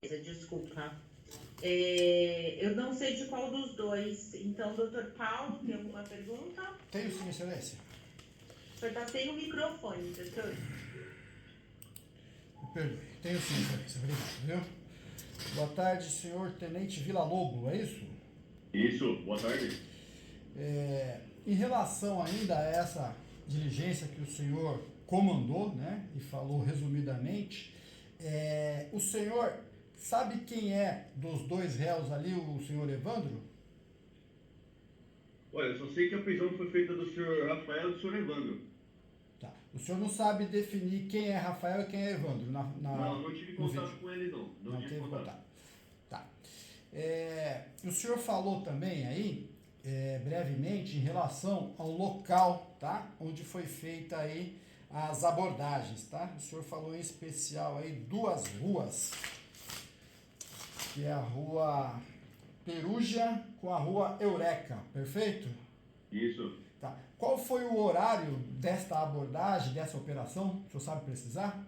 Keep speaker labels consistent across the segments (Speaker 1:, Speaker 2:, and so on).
Speaker 1: Desculpa. Eu não sei de qual dos dois. Então, doutor Paulo, tem alguma pergunta?
Speaker 2: Tenho sim, excelência.
Speaker 1: O senhor está sem o microfone, doutor.
Speaker 2: Me perdoe. Tenho sim, excelência. Obrigado, viu? Boa tarde, senhor Tenente Vila Lobo, é isso?
Speaker 3: Isso, boa tarde.
Speaker 2: Em relação ainda a essa diligência que o senhor comandou, né, e falou resumidamente, o senhor sabe quem é dos dois réus ali, o senhor Evandro?
Speaker 3: Olha, eu só sei que a prisão foi feita do senhor Rafael e do senhor Evandro.
Speaker 2: Tá. O senhor não sabe definir quem é Rafael e quem é Evandro
Speaker 3: Não tive
Speaker 2: no
Speaker 3: contato
Speaker 2: vídeo?
Speaker 3: com ele não. Não tive
Speaker 2: teve
Speaker 3: contato.
Speaker 2: Tá. O senhor falou também aí, brevemente, em relação ao local, tá? Onde foi feita aí as abordagens, tá? O senhor falou em especial aí duas ruas, que é a rua Perugia com a rua Eureka, perfeito?
Speaker 3: Isso.
Speaker 2: Tá. Qual foi o horário desta abordagem, dessa operação? O senhor sabe precisar?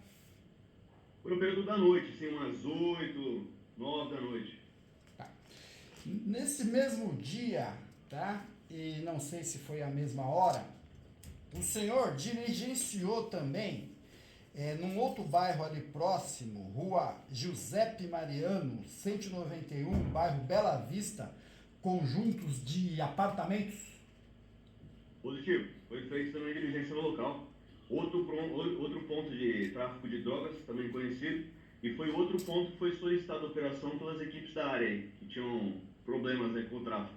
Speaker 3: Foi no período da noite, assim, umas 8, 9 da noite.
Speaker 2: Tá. Nesse mesmo dia, tá? E não sei se foi a mesma hora, o senhor diligenciou também num outro bairro ali próximo, rua Giuseppe Mariano, 191, bairro Bela Vista, conjuntos de apartamentos?
Speaker 3: Positivo. Foi feita também diligência no local. Outro ponto de tráfico de drogas, também conhecido. E foi outro ponto que foi solicitada a operação pelas equipes da área aí, que tinham problemas, né, com o tráfico.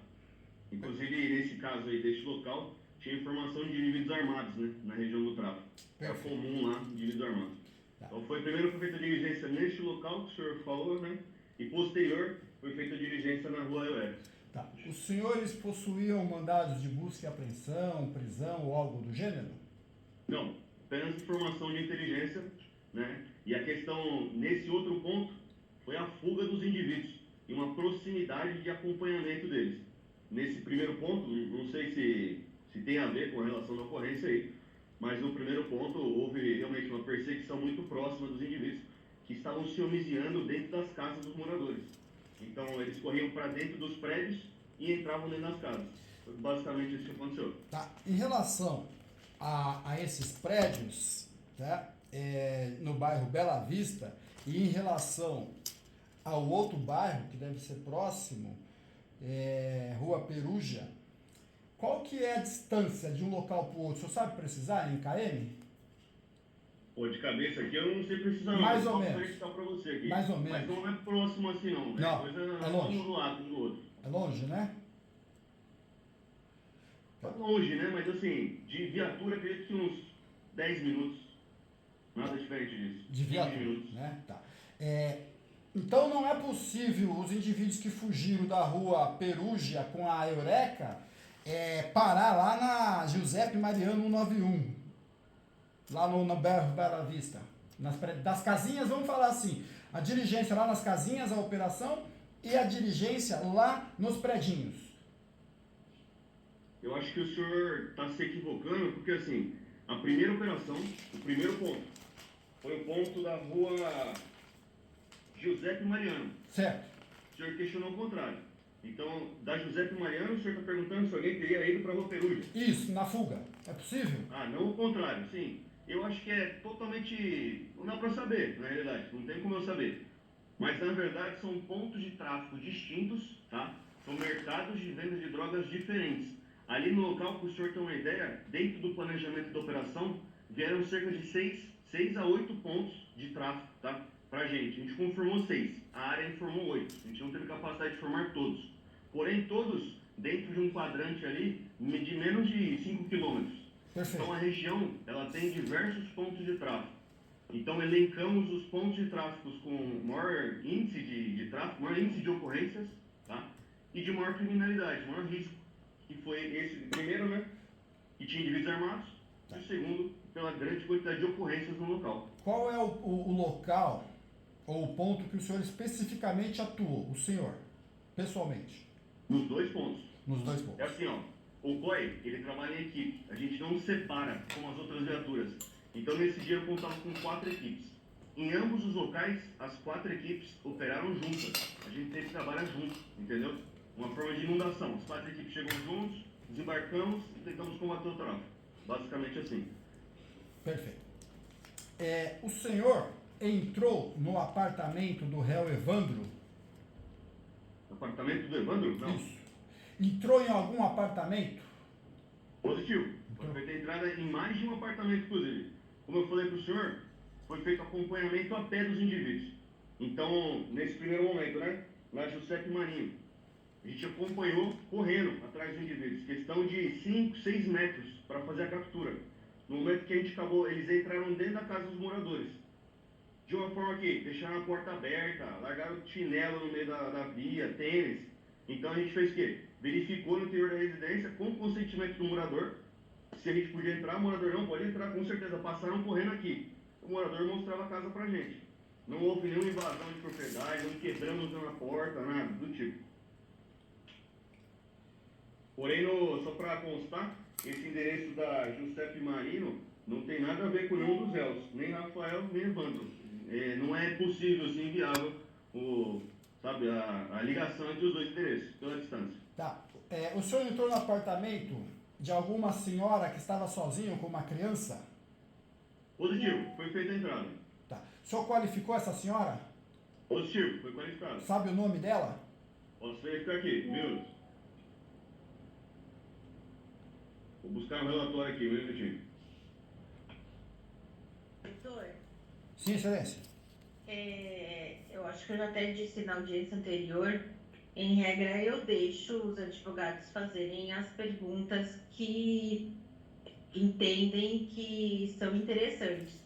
Speaker 3: Inclusive, nesse caso aí, deste local, tinha informação de indivíduos armados, né, na região do tráfico. Era comum lá, indivíduos armados.
Speaker 2: Tá.
Speaker 3: Então, primeiro foi feita a diligência neste local que o senhor falou, né, e posterior foi feita a diligência na rua Eué.
Speaker 2: Tá. Os senhores possuíam mandados de busca e apreensão, prisão ou algo do gênero?
Speaker 3: Não, apenas informação de inteligência, né, e a questão, nesse outro ponto, foi a fuga dos indivíduos e uma proximidade de acompanhamento deles. Nesse primeiro ponto, não sei se tem a ver com a relação da ocorrência aí, mas no primeiro ponto houve realmente uma perseguição muito próxima dos indivíduos que estavam se homiziando dentro das casas dos moradores. Então eles corriam para dentro dos prédios e entravam dentro das casas. Foi basicamente isso que aconteceu.
Speaker 2: Tá. Em relação a esses prédios, tá? No bairro Bela Vista, e em relação ao outro bairro, que deve ser próximo, Rua Perugia, qual que é a distância de um local para o outro? O senhor sabe precisar em km?
Speaker 3: Pô, de cabeça aqui eu não sei precisar não.
Speaker 2: Mais ou menos.
Speaker 3: Verificar para você aqui.
Speaker 2: Mais ou menos.
Speaker 3: Mas não é próximo assim não.
Speaker 2: Não,
Speaker 3: Coisa
Speaker 2: é longe.
Speaker 3: um do lado um do outro.
Speaker 2: É longe, né?
Speaker 3: Tá longe, né? Mas assim, de viatura acredito que uns 10 minutos. Nada diferente disso.
Speaker 2: De
Speaker 3: 15
Speaker 2: viatura,
Speaker 3: minutos.
Speaker 2: né? Tá. Então não é possível os indivíduos que fugiram da rua Perugia com a Eureka parar lá na Giuseppe Mariano 191, lá no bairro Bela Vista. Das casinhas, vamos falar assim, a diligência lá nas casinhas, a operação, e a diligência lá nos predinhos.
Speaker 3: Eu acho que o senhor está se equivocando, porque assim, a primeira operação, o primeiro ponto, foi o ponto da rua Giuseppe Mariano.
Speaker 2: Certo.
Speaker 3: O senhor questionou o contrário. Então, da Giuseppe Mariano, o senhor está perguntando se alguém teria ido para a rua Perugia.
Speaker 2: Isso, na fuga. É possível?
Speaker 3: Ah, não o contrário, sim. Eu acho que é totalmente... Não dá para saber, na realidade. Não tem como eu saber. Mas, na verdade, são pontos de tráfico distintos, tá? São mercados de venda de drogas diferentes. Ali no local, para o senhor ter uma ideia, dentro do planejamento da operação, vieram cerca de 6 a 8 pontos de tráfico, tá? Pra gente. A gente confirmou 6. A área informou 8. A gente não teve capacidade de formar todos. Porém, todos dentro de um quadrante ali de menos de 5 quilômetros.
Speaker 2: Perfeito.
Speaker 3: Então, a região ela tem diversos pontos de tráfico. Então, elencamos os pontos de tráfico com maior índice de tráfico, maior índice de ocorrências, tá? E de maior criminalidade, maior risco. Que foi esse primeiro, né? Que tinha indivíduos armados. E o segundo, pela grande quantidade de ocorrências no local.
Speaker 2: Qual é o local ou o ponto que o senhor especificamente atuou, o senhor, pessoalmente?
Speaker 3: Nos dois pontos.
Speaker 2: Nos dois pontos.
Speaker 3: É assim, ó. O COI, ele trabalha em equipe. A gente não separa como as outras viaturas. Então, nesse dia, eu contava com 4 equipes. em ambos os locais, as 4 equipes operaram juntas. A gente teve que trabalhar junto, entendeu? Uma forma de inundação. As 4 equipes chegam juntos, desembarcamos e tentamos combater o tráfego. Basicamente assim.
Speaker 2: Perfeito. O senhor entrou no apartamento do réu Evandro?
Speaker 3: Apartamento do Evandro? Não.
Speaker 2: Isso. Entrou em algum apartamento?
Speaker 3: Positivo.
Speaker 2: Então-
Speaker 3: Foi feita entrada em mais de um apartamento, inclusive. Como eu falei para o senhor, foi feito acompanhamento a pé dos indivíduos. Então, nesse primeiro momento, né, na Giuseppe Marinho, a gente acompanhou correndo atrás dos indivíduos, questão de 5, 6 metros para fazer a captura. No momento que a gente acabou, eles entraram dentro da casa dos moradores. De uma forma que deixaram a porta aberta, largaram chinelo no meio da via, tênis. Então a gente fez o quê? Verificou no interior da residência, com o consentimento do morador, se a gente podia entrar. O morador não pode entrar, com certeza. Passaram correndo aqui. O morador mostrava a casa pra gente. Não houve nenhuma invasão de propriedade, não quebramos na porta, nada do tipo. Porém, só para constar, esse endereço da Giuseppe Marino não tem nada a ver com nenhum dos réus, nem Rafael, nem Evandro. Não é possível, assim, inviável, a ligação entre os dois endereços, pela distância.
Speaker 2: Tá. O senhor entrou no apartamento de alguma senhora que estava sozinha com uma criança?
Speaker 3: Positivo, foi feita a entrada.
Speaker 2: Tá. O senhor qualificou essa senhora?
Speaker 3: Positivo, foi qualificado.
Speaker 2: Sabe o nome dela?
Speaker 3: Posso verificar aqui, minutos. Vou buscar um relatório aqui, um minutinho.
Speaker 1: Doutor,
Speaker 2: Sim, excelência.
Speaker 1: eu acho que eu já até disse na audiência anterior, em regra eu deixo os advogados fazerem as perguntas que entendem que são interessantes,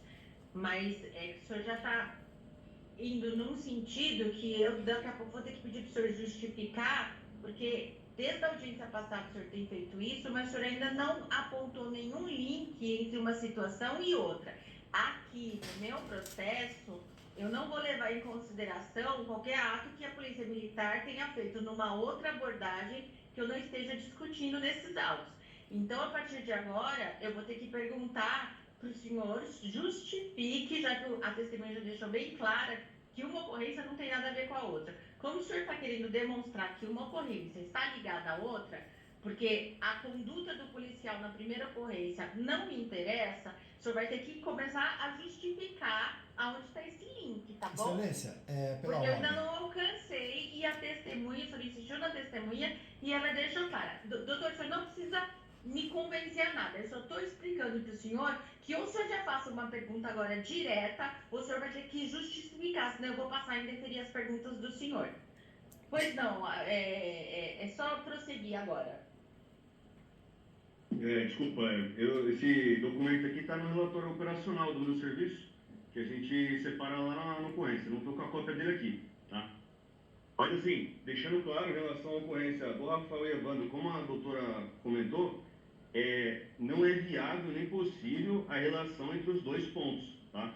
Speaker 1: mas que o senhor já está indo num sentido que eu daqui a pouco vou ter que pedir para o senhor justificar, porque desde a audiência passada o senhor tem feito isso, mas o senhor ainda não apontou nenhum link entre uma situação e outra. Aqui no meu processo, eu não vou levar em consideração qualquer ato que a Polícia Militar tenha feito numa outra abordagem que eu não esteja discutindo nesses autos. Então, a partir de agora, eu vou ter que perguntar para o senhor justifique, já que a testemunha já deixou bem clara que uma ocorrência não tem nada a ver com a outra. Como o senhor está querendo demonstrar que uma ocorrência está ligada à outra, porque a conduta do policial na primeira ocorrência não me interessa, o senhor vai ter que começar a justificar aonde está esse link, tá bom?
Speaker 2: Excelência, pela
Speaker 1: Porque eu ainda
Speaker 2: ordem.
Speaker 1: não alcancei e a testemunha, o senhor insistiu na testemunha e ela deixou clara. Doutor, o senhor não precisa me convencer a nada. Eu só estou explicando para o senhor que ou o senhor já faça uma pergunta agora direta, ou o senhor vai ter que justificar, senão eu vou passar a indeferir as perguntas do senhor. Pois não, é só prosseguir agora.
Speaker 3: Desculpa, esse documento aqui está no relatório operacional do meu serviço, que a gente separa lá na ocorrência. Não estou com a cópia dele aqui, tá? Mas assim, deixando claro em relação à ocorrência do Rafael e Evandro, como a doutora comentou, não é viável nem possível a relação entre os dois pontos, tá?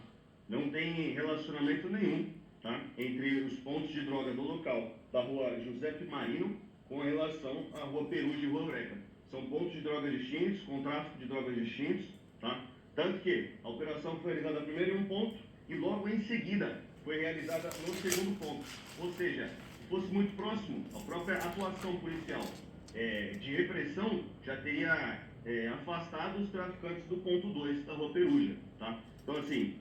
Speaker 3: Não tem relacionamento nenhum, tá? Entre os pontos de droga do local da rua Giuseppe Marino com relação à rua Perugia e rua Eureka. São pontos de drogas distintos, com tráfico de drogas distintos, tá? Tanto que a operação foi realizada primeiro em um ponto e logo em seguida foi realizada no segundo ponto. Ou seja, se fosse muito próximo, a própria atuação policial de repressão já teria afastado os traficantes do ponto 2 da rua Perugia, tá? Então, assim,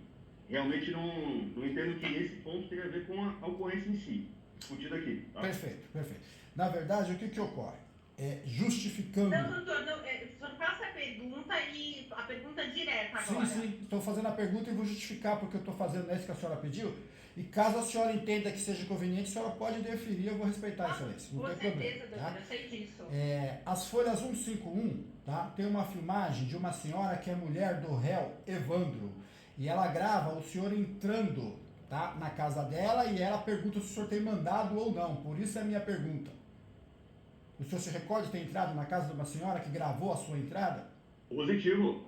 Speaker 3: realmente não entendo que esse ponto tem a ver com a ocorrência em si, discutida aqui, tá?
Speaker 2: Perfeito, perfeito. Na verdade, o que ocorre? Justificando...
Speaker 1: Não, doutor, não, o senhor faça a pergunta e a pergunta direta agora.
Speaker 2: Sim, estou fazendo a pergunta e vou justificar porque eu estou fazendo essa que a senhora pediu. E caso a senhora entenda que seja conveniente, a senhora pode deferir, eu vou respeitar, excelência. Não tem
Speaker 1: Com
Speaker 2: problema.
Speaker 1: certeza, doutor,
Speaker 2: Tá?
Speaker 1: eu sei disso.
Speaker 2: As folhas 151, tá? Tem uma filmagem de uma senhora que é mulher do réu Evandro. E ela grava o senhor entrando, tá, na casa dela e ela pergunta se o senhor tem mandado ou não. Por isso é a minha pergunta. O senhor se recorda de ter entrado na casa de uma senhora que gravou a sua entrada?
Speaker 3: Positivo.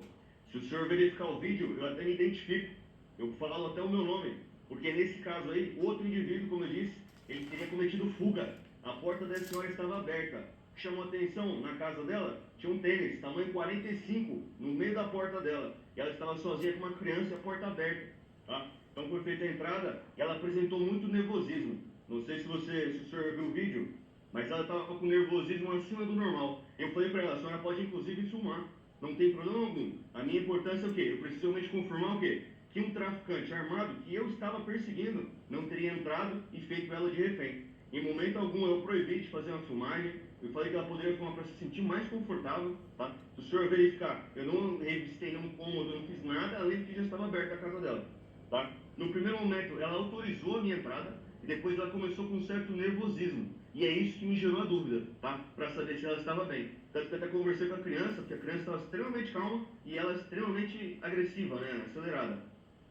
Speaker 3: Se o senhor verificar o vídeo, eu até me identifico. Eu falo até o meu nome. Porque nesse caso aí, outro indivíduo, como eu disse, ele teria cometido fuga. A porta da senhora estava aberta. O que chamou a atenção, na casa dela, tinha um tênis, tamanho 45, no meio da porta dela. E ela estava sozinha com uma criança e a porta aberta. Tá? Então foi feita a entrada e ela apresentou muito nervosismo. Não sei se o senhor viu o vídeo, mas ela estava com nervosismo acima do normal. Eu falei para ela, a senhora pode inclusive filmar, não tem problema algum. A minha importância é o quê? Eu preciso realmente confirmar o quê? Que um traficante armado que eu estava perseguindo não teria entrado e feito ela de refém. Em momento algum eu proibi de fazer uma filmagem, eu falei que ela poderia filmar para se sentir mais confortável, tá? Se o senhor verificar, eu não revistei nenhum cômodo, eu não fiz nada, além de que já estava aberta a casa dela, tá? No primeiro momento ela autorizou a minha entrada e depois ela começou com um certo nervosismo. E é isso que me gerou a dúvida, tá? Para saber se ela estava bem. Tanto que eu até conversei com a criança, porque a criança estava extremamente calma e ela extremamente agressiva, né? Acelerada,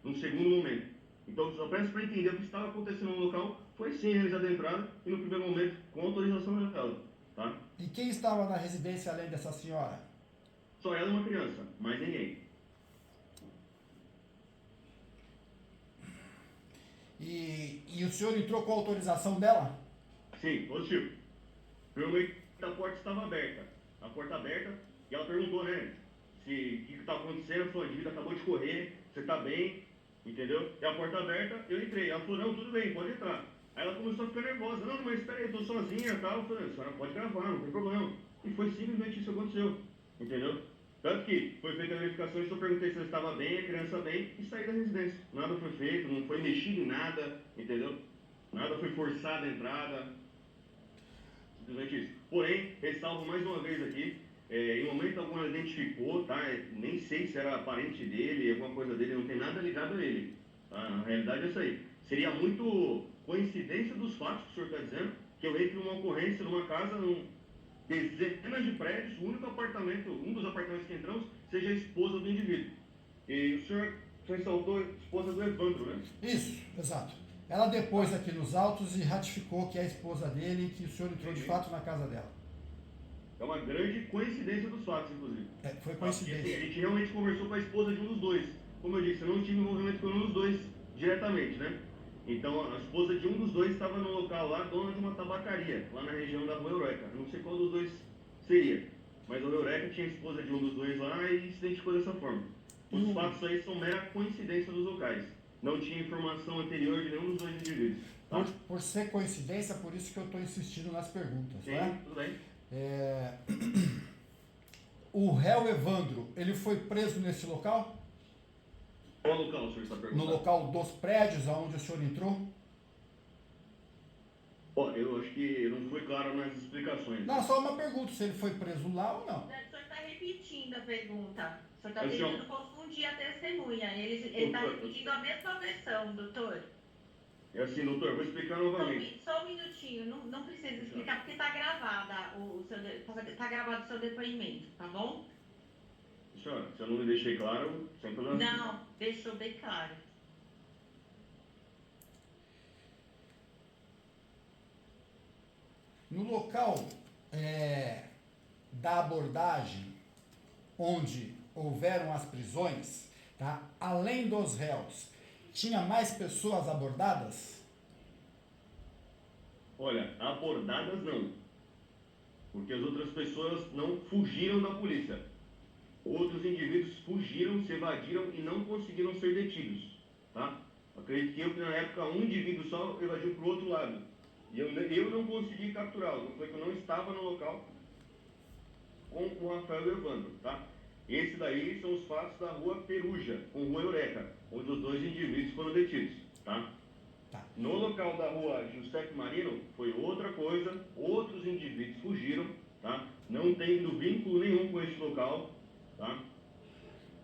Speaker 3: num segundo momento. Então, só peço para entender o que estava acontecendo no local, foi sim realizada a entrada e no primeiro momento com autorização dela, tá?
Speaker 2: E quem estava na residência além dessa senhora?
Speaker 3: Só ela e uma criança, mais ninguém.
Speaker 2: E o senhor entrou com a autorização dela?
Speaker 3: Sim, positivo. Realmente a porta estava aberta. A porta aberta, e ela perguntou, né? Se o que está acontecendo, sua dívida acabou de correr, você está bem, entendeu? E a porta aberta, eu entrei. Ela falou, não, tudo bem, pode entrar. Aí ela começou a ficar nervosa. Não, mas espera aí, eu tô sozinha e tal. Eu falei, a senhora pode gravar, não tem problema. E foi simplesmente isso que aconteceu, entendeu? Tanto que foi feita a verificação, eu só perguntei se ela estava bem, a criança bem, e saí da residência. Nada foi feito, não foi mexido em nada, entendeu? Nada foi forçada a entrada, simplesmente isso. Porém, ressalvo mais uma vez aqui, em momento algum ela identificou, tá? Nem sei se era parente dele, alguma coisa dele, não tem nada ligado a ele. Tá? Na realidade é isso aí. Seria muito coincidência dos fatos que o senhor está dizendo, que eu entre numa ocorrência numa casa, dezenas de prédios, o único apartamento, um dos apartamentos que entramos, seja a esposa do indivíduo. E o senhor ressaltou a esposa do Evandro, né?
Speaker 2: Isso, exato. Ela depois aqui nos autos e ratificou que é a esposa dele e que o senhor entrou de fato na casa dela.
Speaker 3: É uma grande coincidência dos fatos, inclusive.
Speaker 2: Foi
Speaker 3: Porque, assim,
Speaker 2: coincidência.
Speaker 3: a gente realmente conversou com a esposa de um dos dois. Como eu disse, eu não tive envolvimento com um dos dois diretamente, né? Então, a esposa de um dos dois estava no local lá, dona de uma tabacaria, lá na região da Rua Eureka. Eu não sei qual dos dois seria, mas a Rua Eureka tinha a esposa de um dos dois lá e se identificou dessa forma. Os fatos aí são mera coincidência dos locais. Não tinha informação anterior de nenhum dos dois indivíduos. Tá?
Speaker 2: Por ser coincidência, por isso que eu estou insistindo nas perguntas,
Speaker 3: Sim,
Speaker 2: né?
Speaker 3: tudo bem.
Speaker 2: O réu Evandro, ele foi preso nesse local?
Speaker 3: Qual local o senhor está
Speaker 2: No
Speaker 3: perguntando?
Speaker 2: local dos prédios aonde o senhor entrou?
Speaker 3: Ó, eu acho que não foi claro nas explicações.
Speaker 2: Não, só uma pergunta, se ele foi preso lá ou não.
Speaker 1: O senhor está repetindo a pergunta. O senhor está
Speaker 3: Mas, senhor-
Speaker 1: tentando confundir a testemunha. Ele está repetindo a mesma versão, doutor.
Speaker 3: É assim, doutor, vou explicar novamente.
Speaker 1: Só um minutinho, não precisa explicar porque está gravada tá gravado o seu depoimento, tá bom?
Speaker 3: Senhora, se eu não me deixei claro, sem problema.
Speaker 1: Não, deixou bem claro.
Speaker 2: No local da abordagem, onde houveram as prisões, tá? Além dos réus, tinha mais pessoas abordadas?
Speaker 3: Olha, abordadas não. Porque as outras pessoas não fugiram da polícia. Outros indivíduos fugiram, se evadiram e não conseguiram ser detidos. Tá? Acredito que na época um indivíduo só evadiu para o outro lado. E eu não consegui capturá-lo. Foi que eu não estava no local com o Rafael e o Evandro. Tá? Esse daí são os fatos da Rua Peruja, com Rua Eureka, onde os dois indivíduos foram detidos. Tá?
Speaker 2: Tá.
Speaker 3: No local da Rua Giuseppe Marino foi outra coisa, outros indivíduos fugiram, tá? Não tendo vínculo nenhum com este local, tá?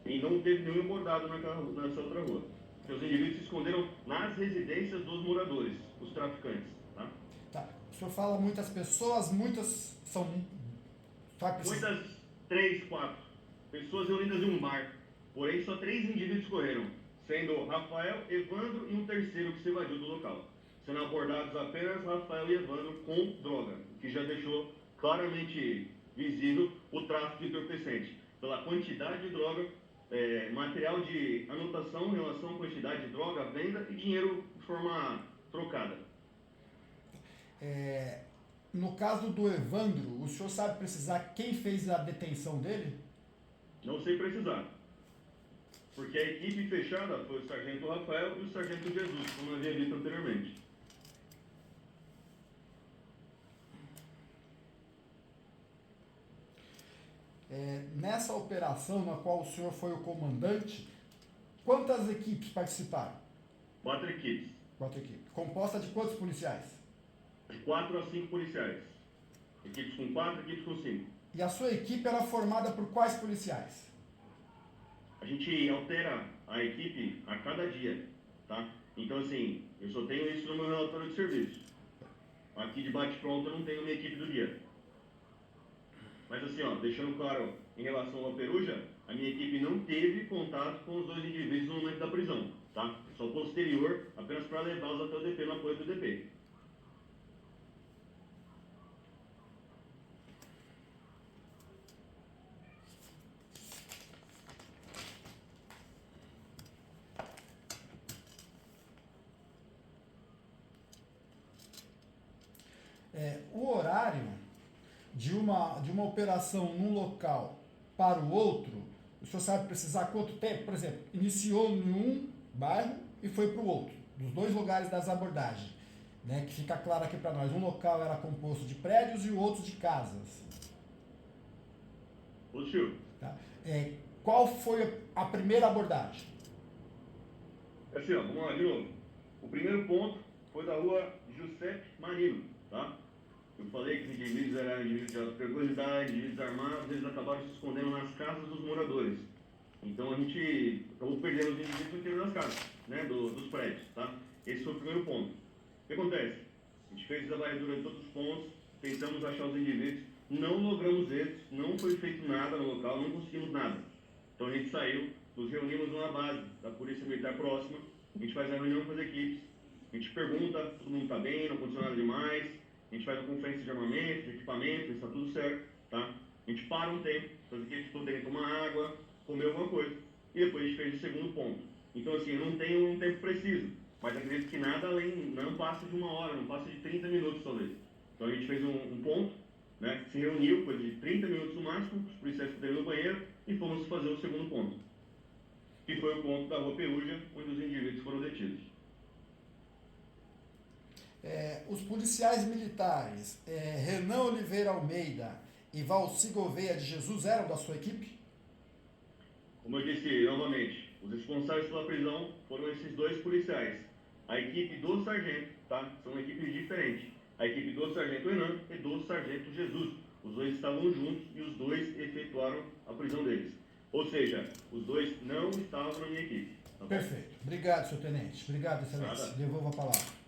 Speaker 3: E não teve nenhum abordado nessa outra rua. Porque os indivíduos se esconderam nas residências dos moradores, os traficantes, tá?
Speaker 2: Tá. O senhor fala muitas pessoas, muitas são...
Speaker 3: Muitas, 3, 4 pessoas reunidas em um bar, porém só 3 indivíduos correram, sendo Rafael, Evandro e um terceiro que se evadiu do local, sendo abordados apenas Rafael e Evandro com droga, o que já deixou claramente visível o tráfico de entorpecente, pela quantidade de droga, material de anotação em relação à quantidade de droga, venda e dinheiro de forma trocada.
Speaker 2: No caso do Evandro, o senhor sabe precisar quem fez a detenção dele?
Speaker 3: Não sei precisar. porque a equipe fechada foi o Sargento Rafael e o Sargento Jesus, como eu havia dito anteriormente.
Speaker 2: Nessa operação na qual o senhor foi o comandante, quantas equipes participaram?
Speaker 3: 4 equipes.
Speaker 2: 4 equipes. Composta de quantos policiais?
Speaker 3: De 4 a 5 policiais. Equipes com 4, equipes com 5.
Speaker 2: E a sua equipe era formada por quais policiais?
Speaker 3: A gente altera a equipe a cada dia, tá? Então, assim, eu só tenho isso no meu relatório de serviço. Aqui de bate-pronto eu não tenho minha equipe do dia. Mas assim, ó, deixando claro, em relação ao Peruja, a minha equipe não teve contato com os 2 indivíduos no momento da prisão, tá? Só posterior, apenas para levá-los até o DP, no apoio do DP.
Speaker 2: O horário de uma operação num local para o outro, o senhor sabe precisar quanto tempo? Por exemplo, iniciou em um bairro e foi para o outro, dos 2 lugares das abordagens, né? Que fica claro aqui para nós, um local era composto de prédios e o outro de casas.
Speaker 3: Positivo.
Speaker 2: Tá? Qual foi a primeira abordagem?
Speaker 3: Assim, ó, vamos lá de novo. O primeiro ponto foi da rua Giuseppe Marino, tá? Eu falei que os indivíduos eram indivíduos de alta periculosidade, indivíduos armados, eles acabaram se escondendo nas casas dos moradores. Então a gente acabou perdendo os indivíduos no interior das casas, né, dos prédios, tá? Esse foi o primeiro ponto. O que acontece? A gente fez a varredura de todos os pontos, tentamos achar os indivíduos, não logramos êxitos, não foi feito nada no local, não conseguimos nada. Então a gente saiu, nos reunimos numa base da Polícia Militar próxima, a gente faz a reunião com as equipes, a gente pergunta, todo mundo está bem, não aconteceu nada demais, a gente faz uma conferência de armamento, de equipamento, está tudo certo, tá? A gente para um tempo, para as equipes poderem tomar água, comer alguma coisa, e depois a gente fez o segundo ponto. Então assim, eu não tenho um tempo preciso, mas acredito que nada além, não passa de 1 hora, não passa de 30 minutos talvez. Então a gente fez um ponto, né? Se reuniu, coisa de 30 minutos no máximo, os policiais puderam ir no banheiro, e fomos fazer o segundo ponto, que foi o ponto da rua Peruja, onde os indivíduos foram detidos.
Speaker 2: Os policiais militares, Renan Oliveira Almeida e Valci Gouveia de Jesus eram da sua equipe?
Speaker 3: Como eu disse novamente, os responsáveis pela prisão foram esses 2 policiais. A equipe do sargento, tá? São equipes diferentes. A equipe do sargento Renan e do sargento Jesus. Os 2 estavam juntos e os 2 efetuaram a prisão deles. Ou seja, os 2 não estavam na minha equipe. Tá bom?
Speaker 2: Perfeito. Obrigado, senhor tenente. Obrigado, excelência.
Speaker 3: Nada.
Speaker 2: Devolvo a palavra.